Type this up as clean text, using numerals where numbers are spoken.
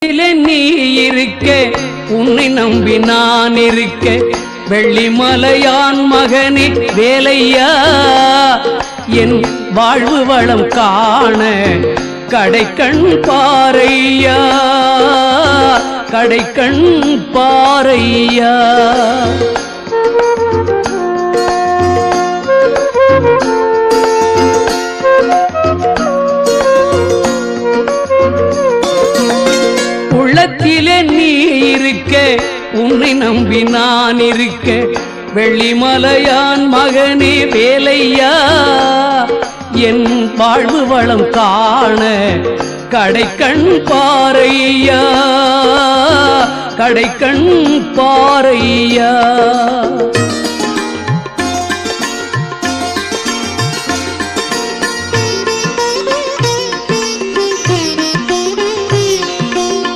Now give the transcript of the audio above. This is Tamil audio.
நீ இருக்க உன்னை நம்பி நான் இருக்க வெள்ளிமலையான் மகனே வேலையா என் வாழ்வு வளம் காண கடைக்கண் பாரையா கடைக்கண் பாரையா உள்ளத்திலே நீ இருக்க உன்னை நம்பி நான் இருக்க வெள்ளிமலையான் மகனே வேலையா என் வாழ்வு வளம் காண கடைக்கண் பாரையா கடைக்கண் பாரையா